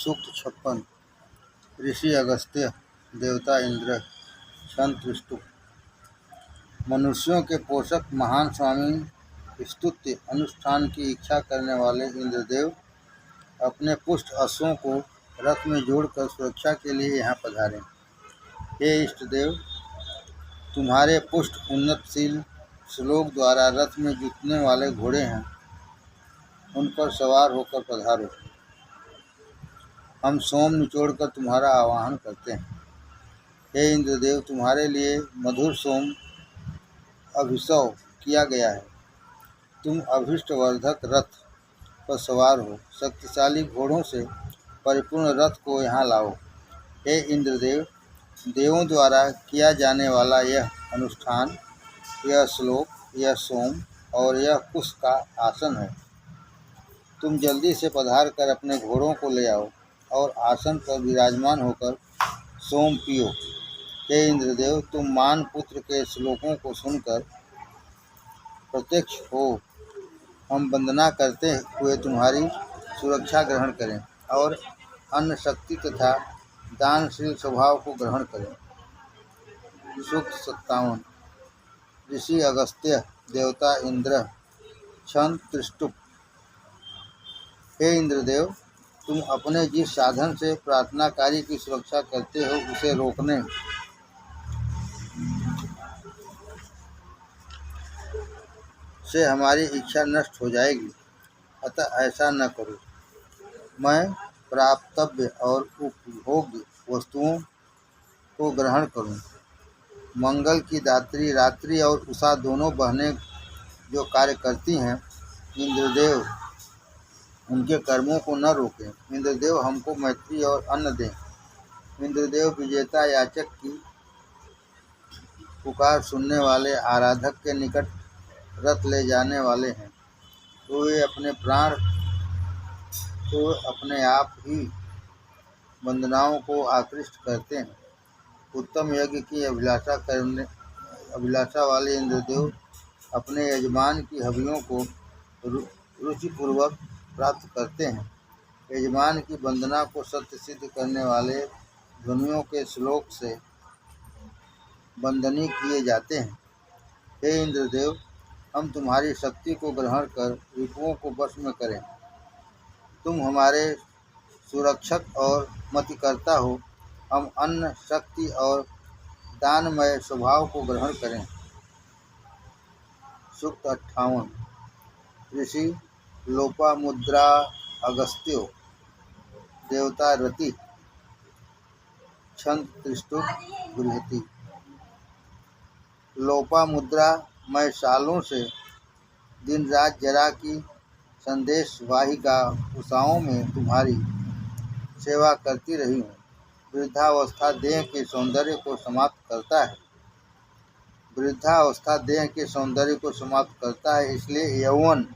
सूक्त 56। ऋषि अगस्त्य, देवता इंद्र, क्षंत्रस्तु। मनुष्यों के पोषक महान स्वामी स्तुत्य अनुष्ठान की इच्छा करने वाले इंद्रदेव अपने पुष्ट अश्वों को रथ में जोड़कर सुरक्षा के लिए यहाँ पधारे। हे इष्टदेव, तुम्हारे पुष्ट उन्नतशील श्लोक द्वारा रथ में जुतने वाले घोड़े हैं, उन पर सवार होकर पधारो। हम सोम निचोड़कर तुम्हारा आवाहन करते हैं। हे इंद्रदेव, तुम्हारे लिए मधुर सोम अभिषव किया गया है। तुम अभीष्टवर्धक रथ पर सवार हो, शक्तिशाली घोड़ों से परिपूर्ण रथ को यहाँ लाओ। हे इंद्रदेव, देवों द्वारा किया जाने वाला यह अनुष्ठान, यह श्लोक, यह सोम और यह कुश का आसन है। तुम जल्दी से पधार कर अपने घोड़ों को ले आओ और आसन पर विराजमान होकर सोम पियो। हे इंद्रदेव, तुम मान पुत्र के श्लोकों को सुनकर प्रत्यक्ष हो। हम वंदना करते हुए तुम्हारी सुरक्षा ग्रहण करें और अन्न शक्ति तथा दानशील स्वभाव को ग्रहण करें। सूक्त 57। ऋषि अगस्त्य, देवता इंद्र, क्षंत्रस्तु। हे इंद्रदेव, तुम अपने जिस साधन से प्रार्थनाकारी की सुरक्षा करते हो, उसे रोकने से हमारी इच्छा नष्ट हो जाएगी, अतः ऐसा न करो। मैं प्राप्तव्य और उपभोग्य वस्तुओं को ग्रहण करूं। मंगल की दात्री रात्रि और उषा दोनों बहनें जो कार्य करती हैं, इंद्रदेव उनके कर्मों को न रोकें। इंद्रदेव हमको मैत्री और अन्न दें। इंद्रदेव विजेता याचक की पुकार सुनने वाले आराधक के निकट रथ ले जाने वाले हैं। तो वे अपने प्राण को अपने आप ही वंदनाओं को आकृष्ट करते हैं। उत्तम यज्ञ की अभिलाषा वाले इंद्रदेव अपने यजमान की हवियों को रुचिपूर्वक प्राप्त करते हैं। यजमान की वंदना को सत्य सिद्ध करने वाले ध्वनियों के श्लोक से वंदनीय किए जाते हैं। हे इंद्रदेव, हम तुम्हारी शक्ति को ग्रहण कर रिपुओं को वश में करें। तुम हमारे सुरक्षक और मतिकर्ता हो। हम अन्न, शक्ति और दानमय स्वभाव को ग्रहण करें। सूक्त 58। ऋषि लोपामुद्रा अगस्त्यो, देवता रति, क्षंत्रस्तु गृहति। लोपामुद्रा, मैं सालों से दिन रात जरा की संदेशवाही उषाओं में तुम्हारी सेवा करती रही हूँ। वृद्धावस्था देह के सौंदर्य को समाप्त करता है। वृद्धावस्था देह के सौंदर्य को समाप्त करता है, इसलिए यौवन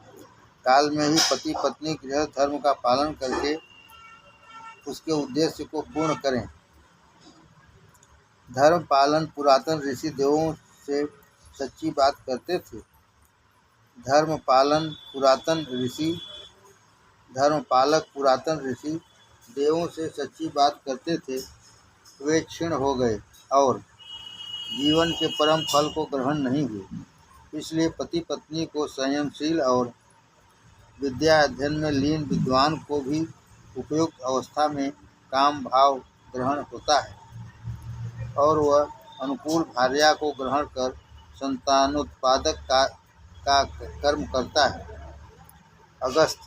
काल में ही पति पत्नी गृह धर्म का पालन करके उसके उद्देश्य को पूर्ण करें। धर्म पालन पुरातन ऋषि देवों से सच्ची बात करते थे। धर्मपालक पुरातन ऋषि देवों से सच्ची बात करते थे। वे क्षीण हो गए और जीवन के परम फल को ग्रहण नहीं हुए। इसलिए पति पत्नी को संयमशील और विद्या अध्ययन में लीन विद्वान को भी उपयुक्त अवस्था में काम भाव ग्रहण होता है और वह अनुकूल भार्या को ग्रहण कर संतानोत्पादक का कर्म करता है। अगस्त,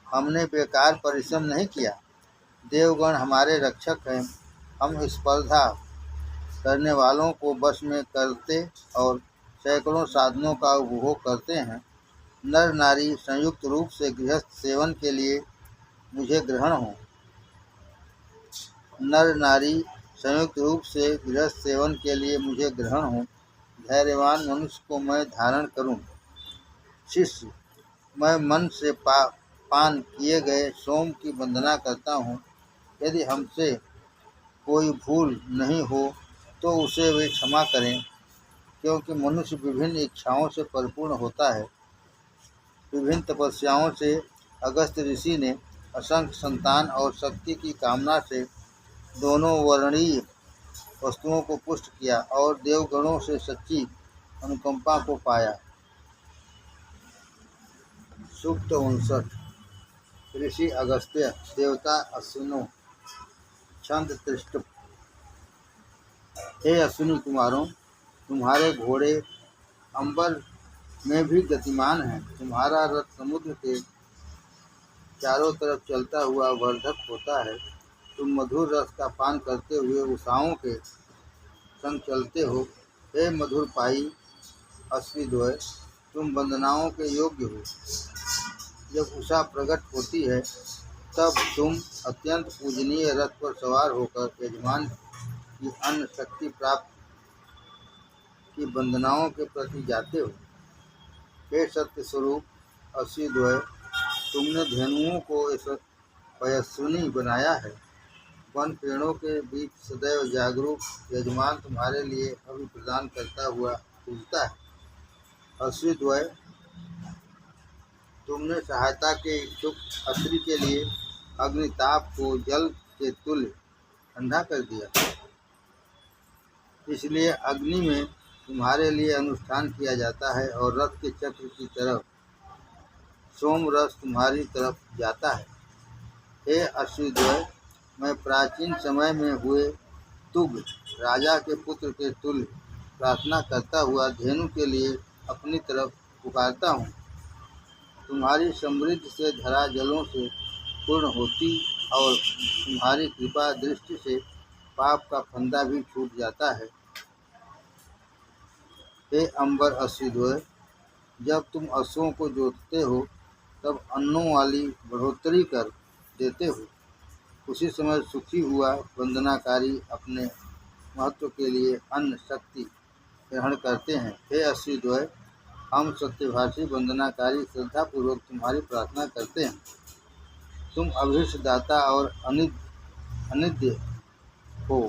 हमने बेकार परिश्रम नहीं किया। देवगण हमारे रक्षक हैं। हम स्पर्धा करने वालों को वश में करते और सैकड़ों साधनों का उपभोग करते हैं। नर नारी संयुक्त रूप से गृहस्थ सेवन के लिए मुझे ग्रहण हो। नर नारी संयुक्त रूप से गृहस्थ सेवन के लिए मुझे ग्रहण हो। धैर्यवान मनुष्य को मैं धारण करूं। शिष्य, मैं मन से पान किए गए सोम की वंदना करता हूँ। यदि हमसे कोई भूल नहीं हो तो उसे वे क्षमा करें, क्योंकि मनुष्य विभिन्न इच्छाओं से परिपूर्ण होता है। विभिन्न तपस्याओं से अगस्त ऋषि ने असंख्य संतान और शक्ति की कामना से दोनों वर्णीय वस्तुओं को पुष्ट किया और देवगणों से सच्ची अनुकंपा को पाया। सूक्त 59। ऋषि अगस्त्य देवता अश्विनों छंद त्रिष्टुप। हे अश्विनी कुमारों, तुम्हारे घोड़े अंबर में भी गतिमान हैं। तुम्हारा रथ समुद्र के चारों तरफ चलता हुआ वर्धक होता है। तुम मधुर रस का पान करते हुए उषाओं के संग चलते हो। हे मधुर पाई अश्विद्वय, तुम वंदनाओं के योग्य हो। जब उषा प्रकट होती है तब तुम अत्यंत पूजनीय रथ पर सवार होकर यजमान की अन्न शक्ति प्राप्त की वंदनाओं के प्रति जाते हो। हे सत्य स्वरूप अश्विद्वय, तुमने धेनुओं को यशस्विनी बनाया है। वन पेड़ों के बीच सदैव जागरूक यजमान तुम्हारे लिए अभि प्रदान करता हुआ पूजता है। अश्विद्वय, तुमने सहायता के इच्छुक अत्रि के लिए अग्निताप को जल के तुल्य ठंडा कर दिया। इसलिए अग्नि में तुम्हारे लिए अनुष्ठान किया जाता है और रथ के चक्र की तरफ सोम रस तुम्हारी तरफ जाता है। हे अश्विद्वय, मैं प्राचीन समय में हुए तुग राजा के पुत्र के तुल्य प्रार्थना करता हुआ धेनु के लिए अपनी तरफ पुकारता हूँ। तुम्हारी समृद्धि से धरा जलों से पूर्ण होती और तुम्हारी कृपा दृष्टि से पाप का फंदा भी छूट जाता है। हे अंबर अश्विद्वय, जब तुम अश्वों को जोतते हो तब अन्नों वाली बढ़ोतरी कर देते हो। उसी समय सुखी हुआ वंदनाकारी अपने महत्व के लिए अन्न शक्ति ग्रहण करते हैं। हे अश्विद्वय, हम सत्यभाषी वंदनाकारी श्रद्धापूर्वक तुम्हारी प्रार्थना करते हैं। तुम अभीष्ट दाता और अनिद्य हो।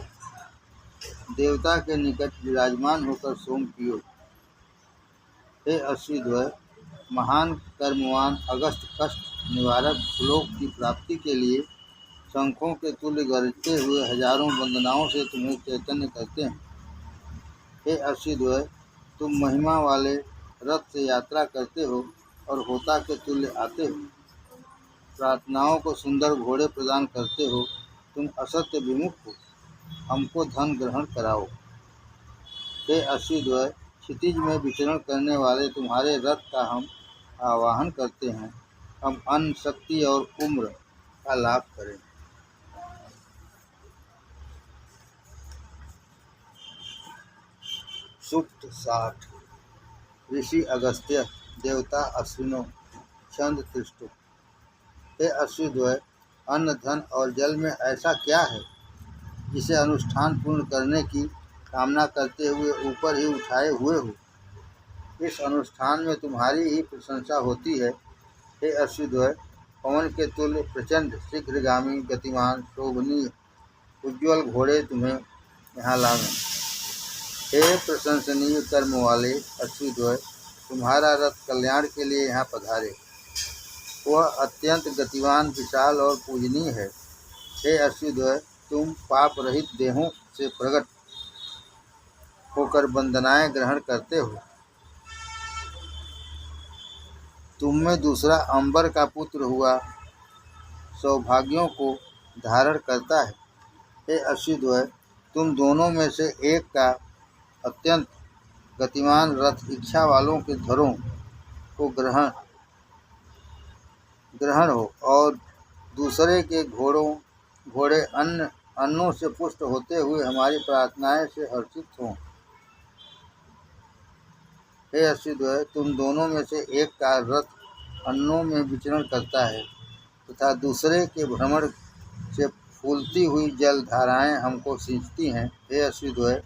देवता के निकट विराजमान होकर सोम पियो। हे अश्विद्वय, महान कर्मवान अगस्त कष्ट निवारक श्लोक की प्राप्ति के लिए शंखों के तुल्य गरजते हुए हजारों वंदनाओं से तुम्हें चैतन्य करते हैं। हे अश्विद्वय, तुम महिमा वाले रथ से यात्रा करते हो और होता के तुल्य आते हो। प्रार्थनाओं को सुंदर घोड़े प्रदान करते हो। तुम असत्य विमुख हो, हमको धन ग्रहण कराओ। हे अश्विद्वय, क्षितिज में विचरण करने वाले तुम्हारे रथ का हम आवाहन करते हैं। हम अन्न शक्ति और उम्र का लाभ करें। सूक्त 60। ऋषि अगस्त्य देवता अश्विनों छंद त्रिष्टुप। हे अश्विद्वय, अन्न धन और जल में ऐसा क्या है जिसे अनुष्ठान पूर्ण करने की कामना करते हुए ऊपर ही उठाए हुए हो। इस अनुष्ठान में तुम्हारी ही प्रशंसा होती है। हे अश्विद्वय, पवन के तुल्य प्रचंड शीघ्रगामी गतिमान शोभनीय उज्ज्वल घोड़े तुम्हें यहाँ लावें। हे प्रशंसनीय कर्म वाले अश्विद्वय, तुम्हारा रथ कल्याण के लिए यहाँ पधारे। वह अत्यंत गतिवान विशाल और पूजनीय है। हे अश्विद्वय, तुम पाप रहित देहों से प्रकट होकर वंदनाएं ग्रहण करते हो। तुम में दूसरा अंबर का पुत्र हुआ सौभाग्यों को धारण करता है। हे अश्विद्वय, तुम दोनों में से एक का अत्यंत गतिमान रथ इच्छा वालों के धरों को ग्रहण हो और दूसरे के घोड़े अन्नों से पुष्ट होते हुए हमारी प्रार्थनाएं से हर्षित हों। हे अश्विद्वय, तुम दोनों में से एक का रथ अन्नों में विचरण करता है तथा दूसरे के भ्रमण से फूलती हुई जल धाराएं हमको सिंचती हैं। हे अश्विद्वय,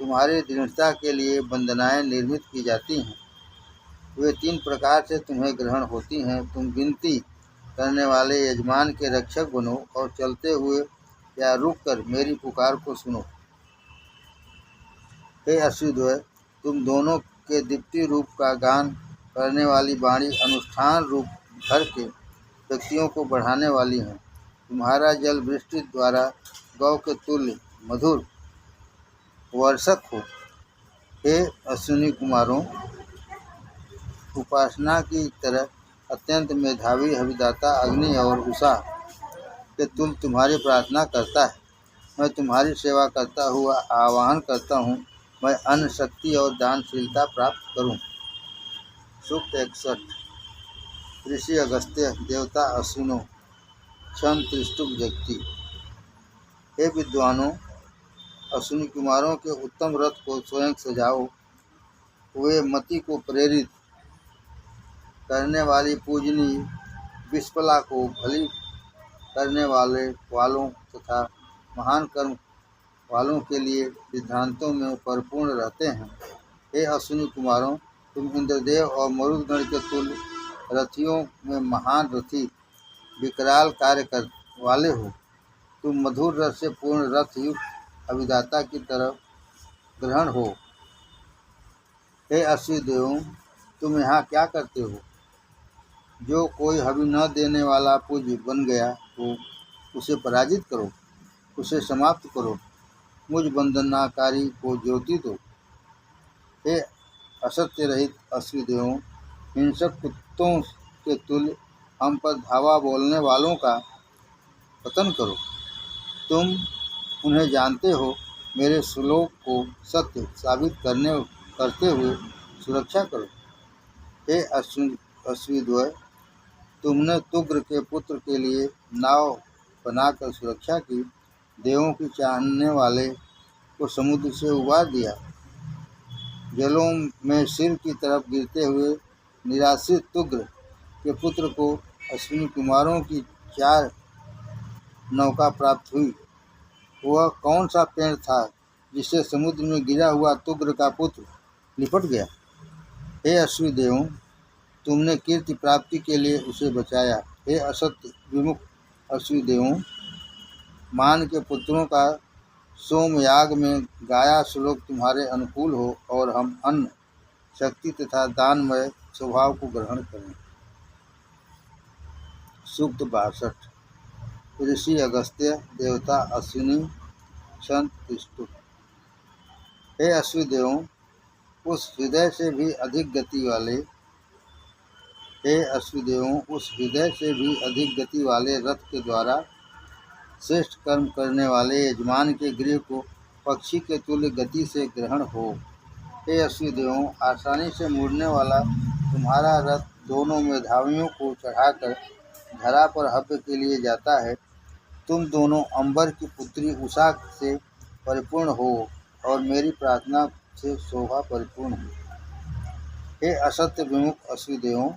तुम्हारी दृढ़ता के लिए वंदनाएं निर्मित की जाती हैं। वे 3 प्रकार से तुम्हें ग्रहण होती हैं। तुम विनती करने वाले यजमान के रक्षक बनो और चलते हुए या रुककर मेरी पुकार को सुनो। हे अश्विद्वय, तुम दोनों के दीप्ति रूप का गान करने वाली वाणी अनुष्ठान रूप घर के व्यक्तियों को बढ़ाने वाली हैं। तुम्हारा जल वृष्टि द्वारा गौ के तुल्य मधुर वर्षक हो। हे अश्विनी कुमारों, उपासना की तरह अत्यंत मेधावी हविदाता अग्नि और उषा के तुल्य तुम्हारी प्रार्थना करता है। मैं तुम्हारी सेवा करता हुआ आह्वान करता हूँ, मैं अन्न, शक्ति और दानशीलता प्राप्त करूँ। सूक्त 61। ऋषि अगस्त्य, देवता अश्विनो, क्षण त्रिष्टुप व्यक्ति। हे विद्वानों, अश्विनी कुमारों के उत्तम रथ को स्वयं सजाओ। वे मति को प्रेरित करने वाली पूजनी विस्पला को भली करने वालों तथा महान कर्म वालों के लिए सिद्धांतों में परिपूर्ण रहते हैं। हे अश्विनी कुमारों, तुम इंद्रदेव और मरुदगण के तुल्य रथियों में महान रथी विकराल कार्य कर वाले हो। तुम मधुर रस से पूर्ण रथ युक्त अभिदाता की तरफ ग्रहण हो। हे अश्विनी देवों, तुम यहाँ क्या करते हो? जो कोई हवि न देने वाला पूज्य बन गया हो, उसे पराजित करो, उसे समाप्त करो, मुझ वंदनाकारी को ज्योति दो। हे असत्य रहित अश्विनी देवों, हिंसक कुत्तों के तुल्य हम पर धावा बोलने वालों का पतन करो। तुम उन्हें जानते हो, मेरे श्लोक को सत्य साबित करते हुए सुरक्षा करो। हे अश्विद्वय, तुमने तुग्र के पुत्र के लिए नाव बनाकर सुरक्षा की। देवों की चाहने वाले को समुद्र से उबार दिया। जलों में सिर की तरफ गिरते हुए निराश्रित तुग्र के पुत्र को अश्विनी कुमारों की 4 नौका प्राप्त हुई। वह कौन सा पेड़ था जिससे समुद्र में गिरा हुआ तुग्र का पुत्र लिपट गया? हे अश्विनी देवों, तुमने कीर्ति प्राप्ति के लिए उसे बचाया। हे असत्य विमुख अश्विनी देवों, मान के पुत्रों का सोमयाग में गाया श्लोक तुम्हारे अनुकूल हो और हम अन्न, शक्ति तथा दानमय स्वभाव को ग्रहण करें। सूक्त 62। ऋषि अगस्त्य, देवता अश्विनी, क्षण त्रिष्टुप। हे अश्विनी देवों, उस हृदय से भी अधिक गति वाले रथ के द्वारा श्रेष्ठ कर्म करने वाले यजमान के गृह को पक्षी के तुल्य गति से ग्रहण हो। हे अश्विनी देवों, आसानी से मुड़ने वाला तुम्हारा रथ दोनों मेधावियों को चढ़ाकर धरा पर हव्य के लिए जाता है। तुम दोनों अंबर की पुत्री उषा से परिपूर्ण हो और मेरी प्रार्थना से शोभा परिपूर्ण हो। हे असत्य विमुख अश्विनी देवों,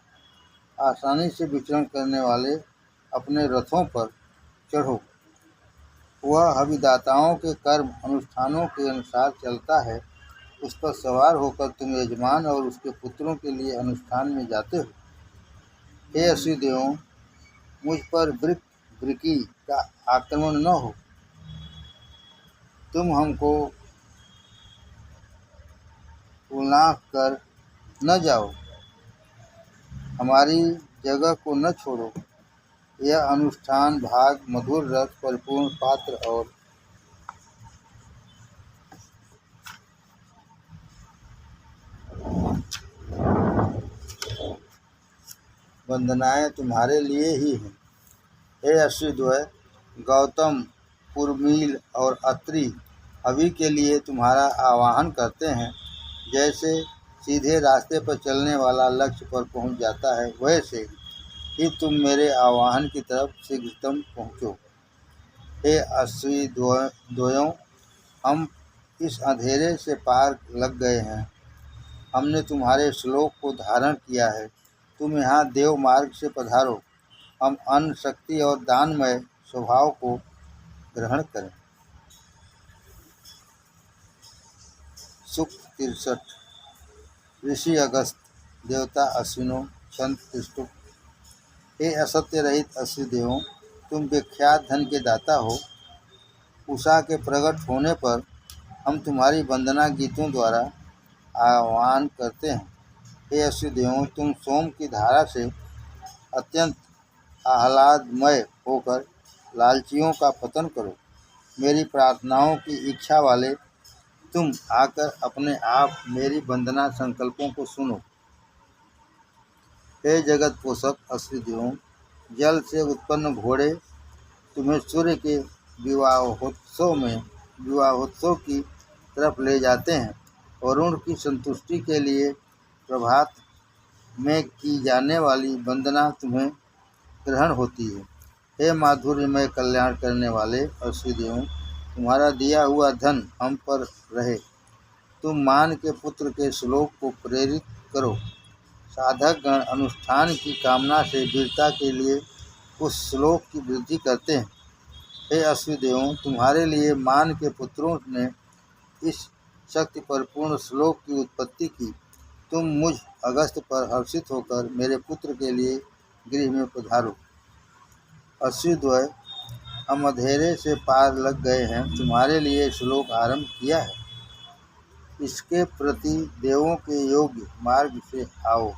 आसानी से विचरण करने वाले अपने रथों पर चढ़ो। वह हविदाताओं के कर्म अनुष्ठानों के अनुसार चलता है। उस पर सवार होकर तुम यजमान और उसके पुत्रों के लिए अनुष्ठान में जाते हो। हे अश्विनी देवों, मुझ पर वृकी का आक्रमण न हो। तुम हमको उल्लांघ कर न जाओ, हमारी जगह को न छोड़ो। यह अनुष्ठान भाग मधुर रस परिपूर्ण पात्र और वंदनाएं तुम्हारे लिए ही हैं। हे अश्विद्वय, गौतम, पुरमील और अत्रि हवि के लिए तुम्हारा आवाहन करते हैं। जैसे सीधे रास्ते पर चलने वाला लक्ष्य पर पहुंच जाता है, वैसे ही तुम मेरे आवाहन की तरफ शीघ्रतम पहुँचो। हे अश्विद्वयों, हम इस अंधेरे से पार लग गए हैं। हमने तुम्हारे श्लोक को धारण किया है। तुम यहाँ देव मार्ग से पधारो। हम अन्न, शक्ति और दानमय स्वभाव को ग्रहण करें। सूक्त 63। ऋषि अगस्त, देवता अश्विनो, क्षण त्रिष्टुप। हे असत्य रहित अश्विनी देवों, तुम विख्यात धन के दाता हो। उषा के प्रकट होने पर हम तुम्हारी वंदना गीतों द्वारा आह्वान करते हैं। हे अश्विनी देवों, तुम सोम की धारा से अत्यंत आह्लादमय होकर लालचियों का पतन करो। मेरी प्रार्थनाओं की इच्छा वाले तुम आकर अपने आप मेरी वंदना संकल्पों को सुनो। हे जगत पोषक अश्वदेवों, जल से उत्पन्न घोड़े तुम्हें सूर्य के विवाहोत्सव की तरफ ले जाते हैं। वरुण की संतुष्टि के लिए प्रभात में की जाने वाली वंदना तुम्हें ग्रहण होती है। हे माधुर्यमय कल्याण करने वाले अश्वदेवों, तुम्हारा दिया हुआ धन हम पर रहे। तुम मान के पुत्र के श्लोक को प्रेरित करो। साधक गण अनुष्ठान की कामना से वीरता के लिए उस श्लोक की वृद्धि करते हैं। हे अश्वदेवों, तुम्हारे लिए मान के पुत्रों ने इस शक्ति परिपूर्ण श्लोक की उत्पत्ति की। तुम मुझ अगस्त पर हर्षित होकर मेरे पुत्र के लिए गृह में पधारो। अश्वद्वय, हम अंधेरे से पार लग गए हैं, तुम्हारे लिए श्लोक आरंभ किया है। इसके प्रति देवों के योग्य मार्ग से आओ।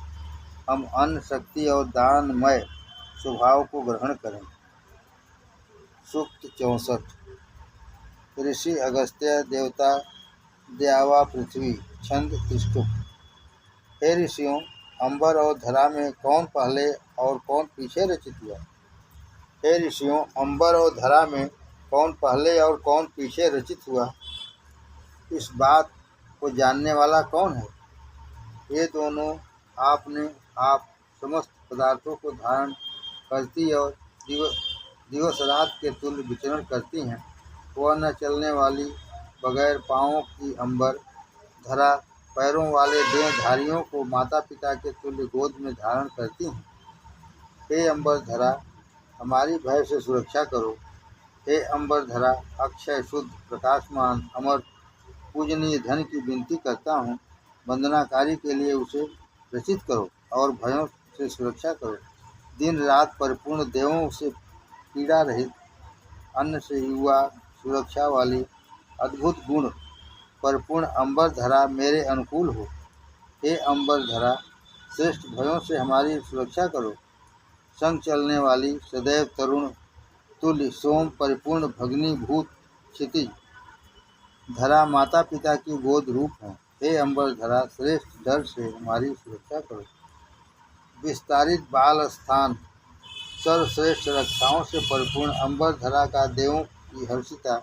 हम अन्न, शक्ति और दानमय स्वभाव को ग्रहण करें। सूक्त 64। ऋषि अगस्त्य, देवता द्यावा पृथ्वी, छंद तिष्ठुप। हे ऋषियों, अंबर और धरा में कौन पहले और कौन पीछे रचित हुआ? हे ऋषियों, अंबर और धरा में कौन पहले और कौन पीछे रचित हुआ, इस बात को जानने वाला कौन है? ये दोनों आपने आप समस्त पदार्थों को धारण करती और दिवस रात के तुल्य विचरण करती हैं। वह न चलने वाली बगैर पाँवों की अंबर, धरा पैरों वाले देहधारियों को माता पिता के तुल्य गोद में धारण करती हैं। हे अंबर धरा, हमारी भय से सुरक्षा करो। हे अंबर धरा, अक्षय शुद्ध प्रकाशमान अमर पूजनीय धन की विनती करता हूँ, वंदनाकारी के लिए उसे रचित करो और भयों से सुरक्षा करो। दिन रात परिपूर्ण देवों से पीड़ा रहित, अन्न से युवा सुरक्षा वाली अद्भुत गुण परिपूर्ण अंबर धरा मेरे अनुकूल हो। हे अंबर धरा, श्रेष्ठ भयों से हमारी सुरक्षा करो। संग चलने वाली सदैव तरुण तुल्य सोम परिपूर्ण भग्नीभूत क्षितिज धरा माता पिता की गोद रूप है। हे अंबर धरा, श्रेष्ठ डर से हमारी सुरक्षा करो। विस्तारित बाल स्थान सर्वश्रेष्ठ रक्षाओं से परिपूर्ण अंबर धरा का देवों की हर्षिता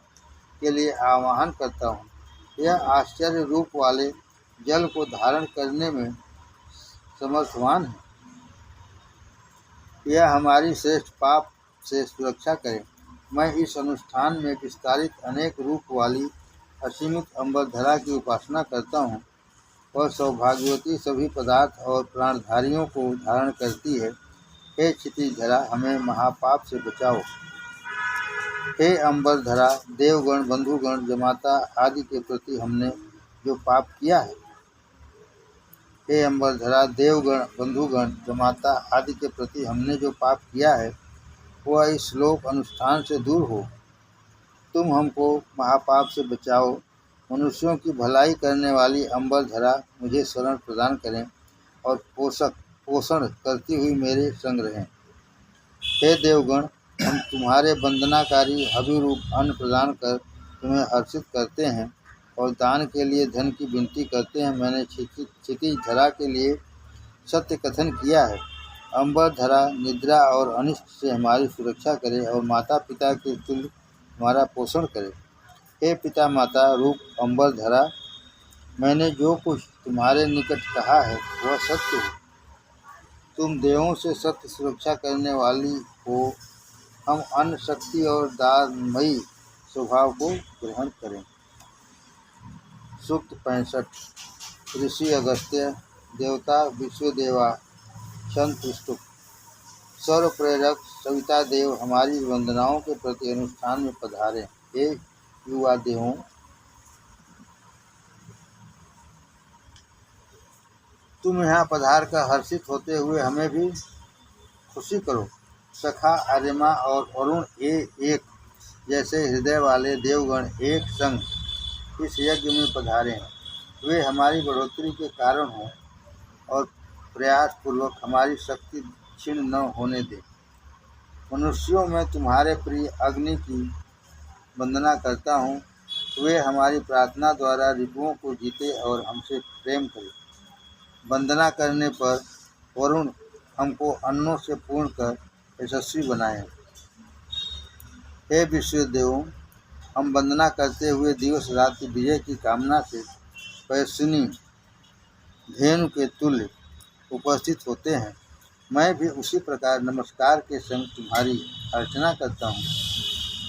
के लिए आवाहन करता हूँ। यह आश्चर्य रूप वाले जल को धारण करने में समर्थवान है। यह हमारी श्रेष्ठ पाप से सुरक्षा करे। मैं इस अनुष्ठान में विस्तारित अनेक रूप वाली असीमित अंबर धरा की उपासना करता हूँ। वह सौभाग्यवती सभी पदार्थ और प्राणधारियों को धारण करती है। हे क्षितिज धरा, हमें महापाप से बचाओ। हे अंबर धरा, देवगण बंधुगण जमाता आदि के प्रति हमने जो पाप किया है। हे अंबर धरा, देवगण बंधुगण जमाता आदि के प्रति हमने जो पाप किया है, वह इस श्लोक अनुष्ठान से दूर हो। तुम हमको महापाप से बचाओ। मनुष्यों की भलाई करने वाली अंबर धरा मुझे शरण प्रदान करें और पोषण करती हुई मेरे संग रहें। हे देवगण, हम तुम्हारे वंदनाकारी अभिरूप अन्न प्रदान कर तुम्हें हर्षित करते हैं और दान के लिए धन की विनती करते हैं। मैंने क्षितिज धरा के लिए सत्य कथन किया है। अंबर धरा निद्रा और अनिष्ट से हमारी सुरक्षा करे और माता पिता के तुल्य हमारा पोषण करे। हे पिता माता रूप अंबर धरा, मैंने जो कुछ तुम्हारे निकट कहा है वह सत्य है। तुम देवों से सत्य सुरक्षा करने वाली हो। हम अन्न, शक्ति और दानमयी स्वभाव को ग्रहण करें। सूक्त 65। ऋषि अगस्त्य, देवता विश्वदेवा, संतुष्टुप। सर्व प्रेरक सविता देव, हमारी वंदनाओं के प्रति अनुष्ठान में पधारे। हे युवा देवों, तुम यहाँ पधार कर हर्षित होते हुए हमें भी खुशी करो। सखा, आर्यमा और अरुण एक जैसे हृदय वाले देवगण एक संग इस यज्ञ में पधारे हैं। वे हमारी बढ़ोतरी के कारण हों और प्रयास पूर्वक हमारी शक्ति क्षीण न होने दें। मनुष्यों में तुम्हारे प्रिय अग्नि की वंदना करता हूँ। वे हमारी प्रार्थना द्वारा रिपुओं को जीते और हमसे प्रेम करे। वंदना करने पर वरुण हमको अन्नों से पूर्ण कर यशस्वी बनाए। हे विश्वदेवों, हम वंदना करते हुए दिवस रात्रि विजय की कामना से पैसुनी धेनु के तुल्य उपस्थित होते हैं। मैं भी उसी प्रकार नमस्कार के संग तुम्हारी अर्चना करता हूँ।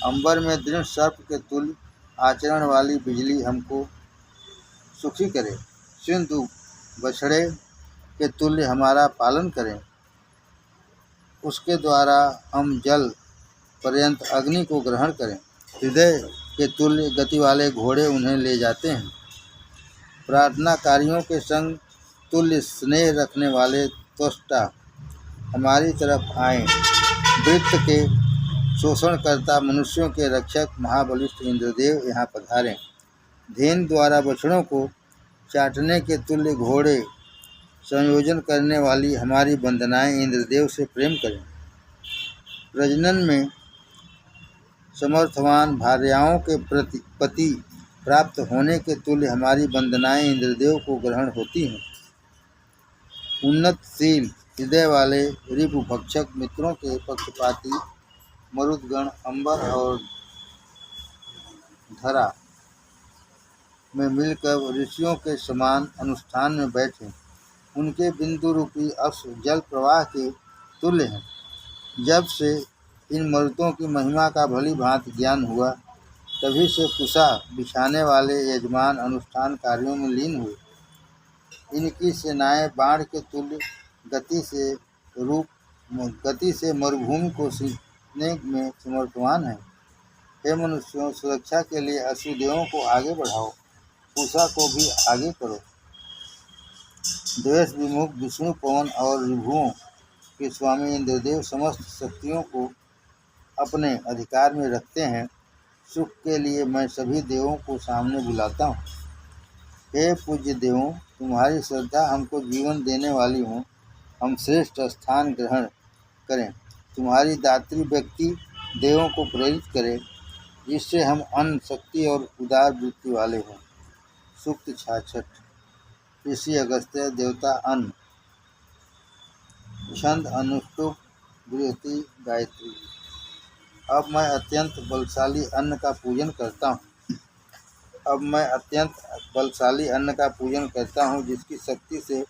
अंबर में दृढ़ सर्प के तुल्य आचरण वाली बिजली हमको सुखी करे। सिंधु बछड़े के तुल्य हमारा पालन करें। उसके द्वारा हम जल पर्यंत अग्नि को ग्रहण करें। हृदय के तुल्य गति वाले घोड़े उन्हें ले जाते हैं। प्रार्थनाकारियों के संग तुल्य स्नेह रखने वाले त्वष्टा हमारी तरफ आए। वृत्त के शोषणकर्ता मनुष्यों के रक्षक महाबलिष्ठ इंद्रदेव यहाँ पधारें। धेनु द्वारा बछड़ों को चाटने के तुल्य घोड़े संयोजन करने वाली हमारी वंदनाएं इंद्रदेव से प्रेम करें। प्रजनन में समर्थवान भार्याओं के पति प्राप्त होने के तुल्य हमारी वंदनाएं इंद्रदेव को ग्रहण होती हैं। उन्नतशील हृदय वाले रिपु भक्षक मित्रों के पक्षपाती मरुदगण अंबर और धरा में मिलकर ऋषियों के समान अनुष्ठान में बैठे। उनके बिंदु रूपी अश्व जल प्रवाह के तुल्य हैं। जब से इन मरुतों की महिमा का भली भांति ज्ञान हुआ, तभी से कुशा बिछाने वाले यजमान अनुष्ठान कार्यों में लीन हुए। इनकी सेनाएं बाण के तुल्य गति से मरुभूमि को सींचने में समर्थवान हैं। हे मनुष्यों, सुरक्षा के लिए अश्वदेवों को आगे बढ़ाओ, कुशा को भी आगे करो। द्वेष विमुख विष्णु पवन और ऋभुओं के स्वामी इंद्रदेव समस्त शक्तियों को अपने अधिकार में रखते हैं। सुख के लिए मैं सभी देवों को सामने बुलाता हूँ। हे पूज्य देवों, तुम्हारी श्रद्धा हमको जीवन देने वाली हो। हम श्रेष्ठ स्थान ग्रहण करें। तुम्हारी दात्री व्यक्ति देवों को प्रेरित करे, जिससे हम अन्न शक्ति और उदार वृत्ति वाले हों। सूक्त 66। ऋषि अगस्त्य देवता अन्न। छंद अनुष्टुप बृहति गायत्री। अब मैं अत्यंत बलशाली अन्न का पूजन करता हूँ, जिसकी शक्ति से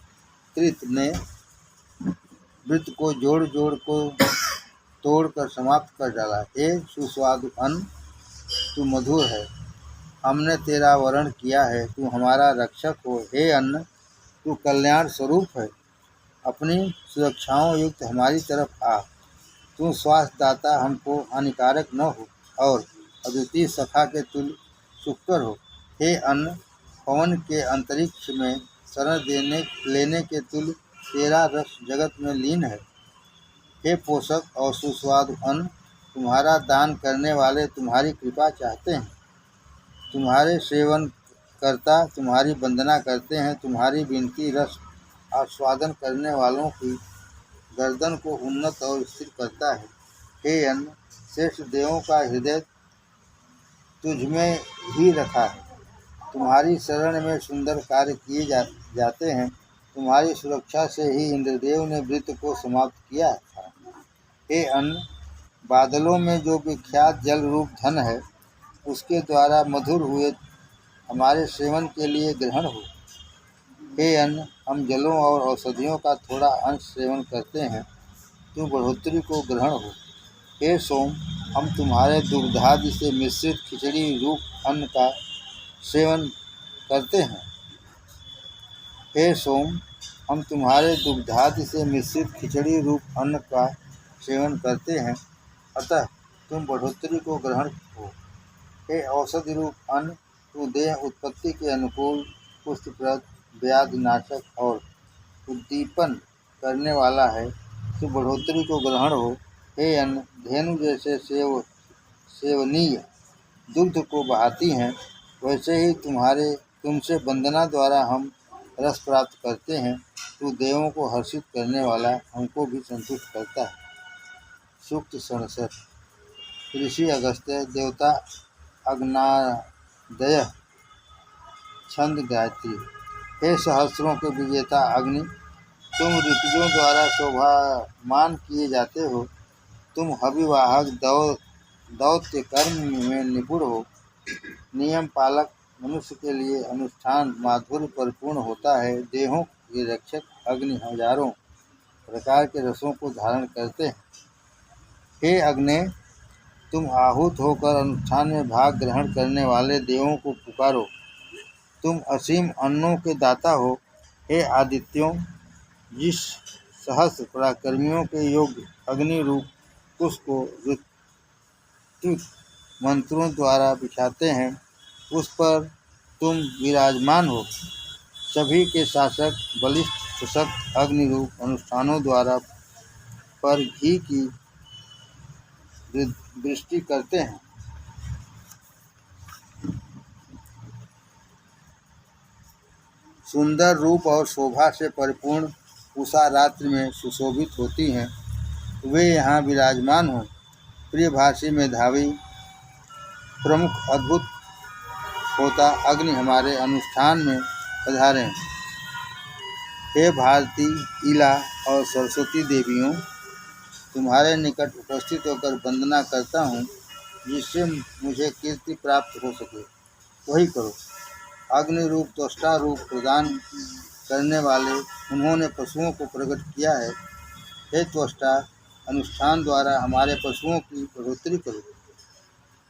त्रित ने वृत्त को जोड़ को तोड़कर समाप्त कर डाला। हे सुस्वादु अन्न, तू मधुर है। हमने तेरा वरण किया है, तू हमारा रक्षक हो। हे अन्न, तू कल्याण स्वरूप है। अपनी सुरक्षाओं युक्त हमारी तरफ आ। तू स्वास्थ्य दाता हमको हानिकारक न हो और अद्वितीय सखा के तुल्य सुखकर हो। हे अन्न, पवन के अंतरिक्ष में शरण लेने के तुल्य तेरा रस जगत में लीन है। हे पोषक और सुस्वादु अन्न, तुम्हारा दान करने वाले तुम्हारी कृपा चाहते हैं। तुम्हारे सेवन करता तुम्हारी वंदना करते हैं। तुम्हारी विनती रस आस्वादन करने वालों की गर्दन को उन्नत और स्थिर करता है। हे अन्न, श्रेष्ठ देवों का हृदय तुझमें ही रखा है। तुम्हारी शरण में सुंदर कार्य किए जाते हैं। तुम्हारी सुरक्षा से ही इंद्रदेव ने वृत्त को समाप्त किया था। हे अन्न, बादलों में जो विख्यात जल रूप धन है, उसके द्वारा मधुर हुए हमारे सेवन के लिए ग्रहण हो। हे अन्न, हम जलों और औषधियों का थोड़ा अंश सेवन करते हैं, तू बढ़ोतरी को ग्रहण हो। हे सोम, हम तुम्हारे दुग्धादि से मिश्रित खिचड़ी रूप अन्न का सेवन करते हैं। हे सोम, हम तुम्हारे दुग्धादि से मिश्रित खिचड़ी रूप अन्न का सेवन करते हैं, अतः तुम बढ़ोतरी को ग्रहण हो। हे औषधि रूप अन्न, तू देह उत्पत्ति के अनुकूल, पुष्टप्रद, व्याधि नाशक और उद्दीपन करने वाला है, तू बढ़ोतरी को ग्रहण हो। हे अन्न, धेनु जैसे सेवनीय दुग्ध को बहाती हैं, वैसे ही तुमसे वंदना द्वारा हम रस प्राप्त करते हैं। तू देवों को हर्षित करने वाला हमको भी संतुष्ट करता है। सूक्त 67। ऋषि अगस्त्य, देवता अग्नादय, छंद गायत्री। हे सहस्रों के विजेता अग्नि, तुम ऋतुजों द्वारा शोभामान किए जाते हो। तुम हविवाहक दौत्य कर्म में निपुण हो। नियम पालक मनुष्य के लिए अनुष्ठान माधुर्य परिपूर्ण होता है। देहों के रक्षक अग्नि हजारों प्रकार के रसों को धारण करते हैं। हे अग्नि, तुम आहूत होकर अनुष्ठान में भाग ग्रहण करने वाले देवों को पुकारो। तुम असीम अन्नों के दाता हो। हे आदित्यों, जिस सहस्र पराक्रमियों के योग्य अग्नि रूप कुश को ऋत्विक मंत्रों द्वारा बिछाते हैं, उस पर तुम विराजमान हो। सभी के शासक बलिष्ठ सशक्त अग्नि रूप अनुष्ठानों द्वारा पर घी की वृष्टि करते हैं। सुंदर रूप और शोभा से परिपूर्ण उषा रात्रि में सुशोभित होती हैं। वे यहाँ विराजमान हो। प्रियभाषी मेधावी प्रमुख अद्भुत होता अग्नि हमारे अनुष्ठान में पधारें। हे भारती, इला और सरस्वती देवियों, तुम्हारे निकट उपस्थित होकर वंदना करता हूँ। जिससे मुझे कीर्ति प्राप्त हो सके वही करो। अग्नि रूप त्वष्टा रूप प्रदान करने वाले उन्होंने पशुओं को प्रकट किया है। हे त्वष्टा, अनुष्ठान द्वारा हमारे पशुओं की बढ़ोतरी करो।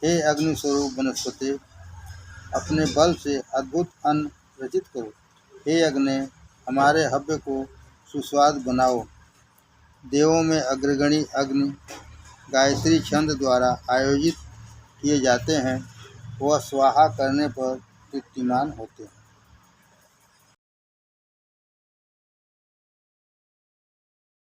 हे अग्नि स्वरूप वनस्पति, अपने बल से अद्भुत अन्न रचित करो। हे अग्नि, हमारे हव्य को सुस्वाद बनाओ। देवों में अग्रगणी अग्नि गायत्री छंद द्वारा आयोजित किए जाते हैं। वह स्वाहा करने पर कीर्तिमान होते हैं।